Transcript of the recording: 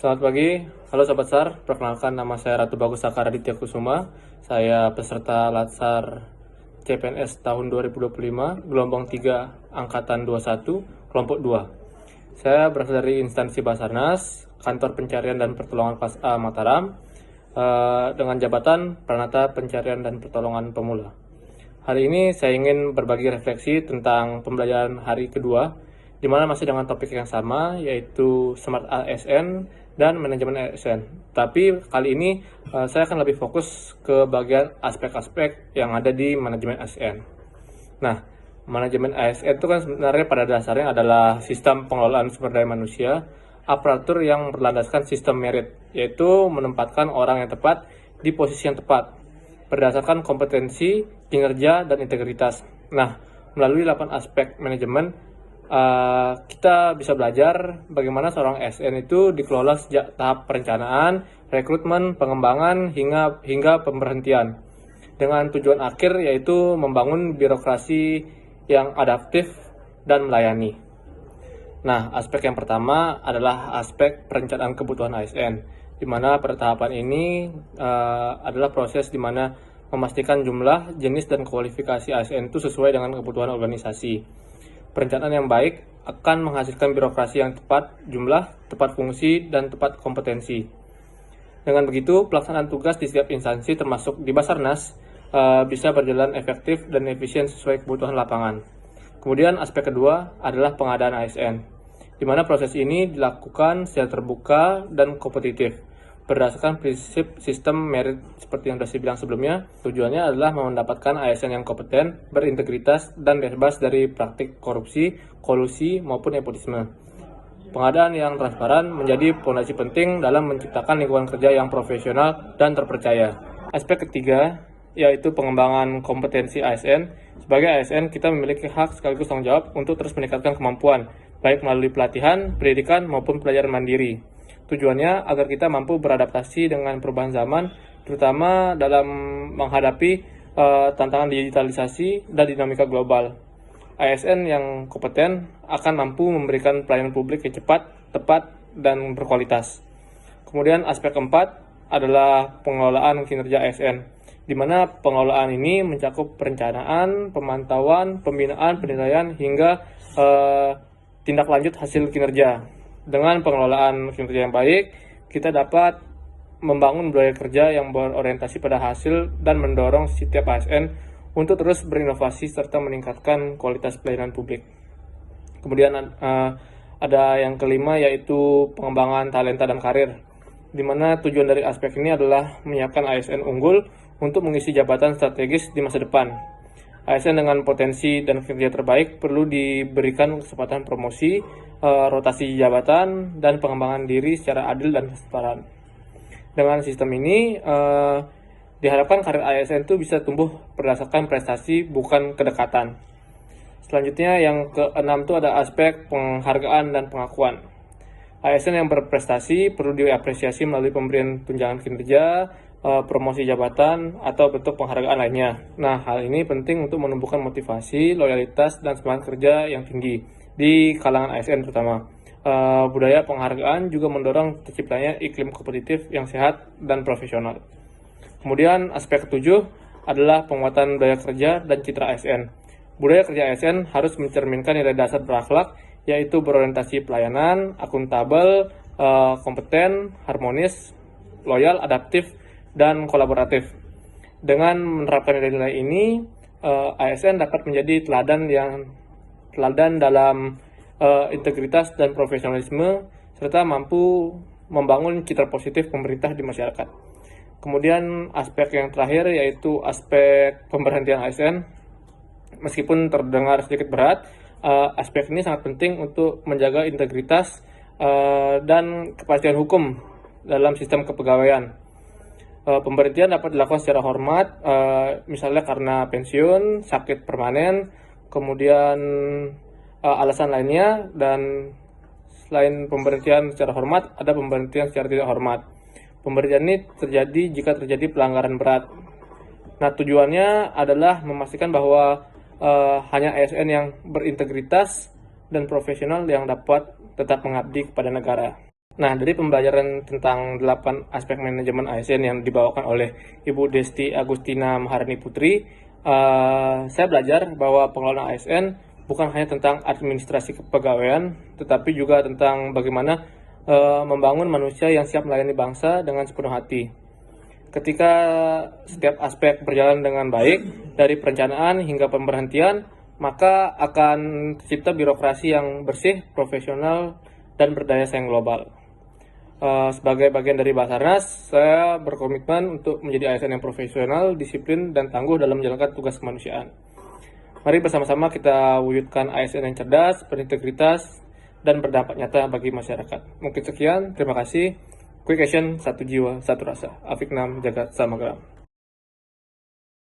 Selamat pagi, halo Sobat SAR, perkenalkan nama saya Ratu Bagus Sakar Aditya Kusuma. Saya peserta Latsar CPNS tahun 2025, gelombang 3, Angkatan 21, kelompok 2. Saya berasal dari instansi Basarnas, Kantor Pencarian dan Pertolongan Kelas A Mataram, dengan jabatan Pranata Pencarian dan Pertolongan Pemula. Hari ini saya ingin berbagi refleksi tentang pembelajaran hari kedua, di mana masih dengan topik yang sama, yaitu Smart ASN dan Manajemen ASN. Tapi kali ini saya akan lebih fokus ke bagian aspek-aspek yang ada di Manajemen ASN. Nah, Manajemen ASN itu kan sebenarnya pada dasarnya adalah sistem pengelolaan sumber daya manusia, aparatur yang berlandaskan sistem merit, yaitu menempatkan orang yang tepat di posisi yang tepat, berdasarkan kompetensi, kinerja, dan integritas. Nah, melalui 8 aspek manajemen, kita bisa belajar bagaimana seorang ASN itu dikelola sejak tahap perencanaan, rekrutmen, pengembangan, hingga pemberhentian. Dengan tujuan akhir yaitu membangun birokrasi yang adaptif dan melayani. Nah, aspek yang pertama adalah aspek perencanaan kebutuhan ASN, di mana pada tahapan ini adalah proses di mana memastikan jumlah, jenis, dan kualifikasi ASN itu sesuai dengan kebutuhan organisasi. Perencanaan yang baik akan menghasilkan birokrasi yang tepat jumlah, tepat fungsi, dan tepat kompetensi. Dengan begitu, pelaksanaan tugas di setiap instansi termasuk di Basarnas bisa berjalan efektif dan efisien sesuai kebutuhan lapangan. Kemudian aspek kedua adalah pengadaan ASN, di mana proses ini dilakukan secara terbuka dan kompetitif, berdasarkan prinsip sistem merit seperti yang sudah saya bilang sebelumnya. Tujuannya adalah mendapatkan ASN yang kompeten, berintegritas, dan bebas dari praktik korupsi, kolusi, maupun nepotisme. Pengadaan yang transparan menjadi fondasi penting dalam menciptakan lingkungan kerja yang profesional dan terpercaya. Aspek ketiga yaitu pengembangan kompetensi ASN. Sebagai ASN, kita memiliki hak sekaligus tanggung jawab untuk terus meningkatkan kemampuan, baik melalui pelatihan, pendidikan, maupun pelajaran mandiri. Tujuannya agar kita mampu beradaptasi dengan perubahan zaman, terutama dalam menghadapi tantangan digitalisasi dan dinamika global. ASN yang kompeten akan mampu memberikan pelayanan publik yang cepat, tepat, dan berkualitas. Kemudian aspek keempat adalah pengelolaan kinerja ASN, di mana pengelolaan ini mencakup perencanaan, pemantauan, pembinaan, penilaian, hingga tindak lanjut hasil kinerja. Dengan pengelolaan kinerja yang baik, kita dapat membangun budaya kerja yang berorientasi pada hasil dan mendorong setiap ASN untuk terus berinovasi serta meningkatkan kualitas pelayanan publik. Kemudian ada yang kelima yaitu pengembangan talenta dan karir, di mana tujuan dari aspek ini adalah menyiapkan ASN unggul untuk mengisi jabatan strategis di masa depan. ASN dengan potensi dan kinerja terbaik perlu diberikan kesempatan promosi, rotasi jabatan, dan pengembangan diri secara adil dan transparan. Dengan sistem ini, diharapkan karir ASN itu bisa tumbuh berdasarkan prestasi, bukan kedekatan. Selanjutnya, yang keenam itu ada aspek penghargaan dan pengakuan. ASN yang berprestasi perlu diapresiasi melalui pemberian tunjangan kinerja, promosi jabatan, atau bentuk penghargaan lainnya. Nah, hal ini penting untuk menumbuhkan motivasi, loyalitas, dan semangat kerja yang tinggi di kalangan ASN terutama. Budaya penghargaan juga mendorong terciptanya iklim kompetitif yang sehat dan profesional. Kemudian aspek ketujuh adalah penguatan budaya kerja dan citra ASN. Budaya kerja ASN harus mencerminkan nilai dasar berakhlak, yaitu berorientasi pelayanan, akuntabel, kompeten, harmonis, loyal, adaptif, dan kolaboratif. Dengan menerapkan nilai-nilai ini, ASN dapat menjadi teladan dalam integritas dan profesionalisme, serta mampu membangun citra positif pemerintah di masyarakat. Kemudian aspek yang terakhir yaitu aspek pemberhentian ASN. Meskipun terdengar sedikit berat, aspek ini sangat penting untuk menjaga integritas dan kepastian hukum dalam sistem kepegawaian. Pemberhentian dapat dilakukan secara hormat, misalnya karena pensiun, sakit permanen, kemudian alasan lainnya, dan selain pemberhentian secara hormat, ada pemberhentian secara tidak hormat. Pemberhentian ini terjadi jika terjadi pelanggaran berat. Nah, tujuannya adalah memastikan bahwa hanya ASN yang berintegritas dan profesional yang dapat tetap mengabdi kepada negara. Nah, dari pembelajaran tentang 8 aspek manajemen ASN yang dibawakan oleh Ibu Desti Agustina Maharani Putri, saya belajar bahwa pengelolaan ASN bukan hanya tentang administrasi kepegawaian, tetapi juga tentang bagaimana membangun manusia yang siap melayani bangsa dengan sepenuh hati. Ketika setiap aspek berjalan dengan baik, dari perencanaan hingga pemberhentian, maka akan tercipta birokrasi yang bersih, profesional, dan berdaya saing global. Sebagai bagian dari Basarnas, saya berkomitmen untuk menjadi ASN yang profesional, disiplin, dan tangguh dalam menjalankan tugas kemanusiaan. Mari bersama-sama kita wujudkan ASN yang cerdas, berintegritas, dan berdampak nyata bagi masyarakat. Mungkin sekian, terima kasih. Quick Action, satu jiwa, satu rasa. Afiknam Jagat Samagram.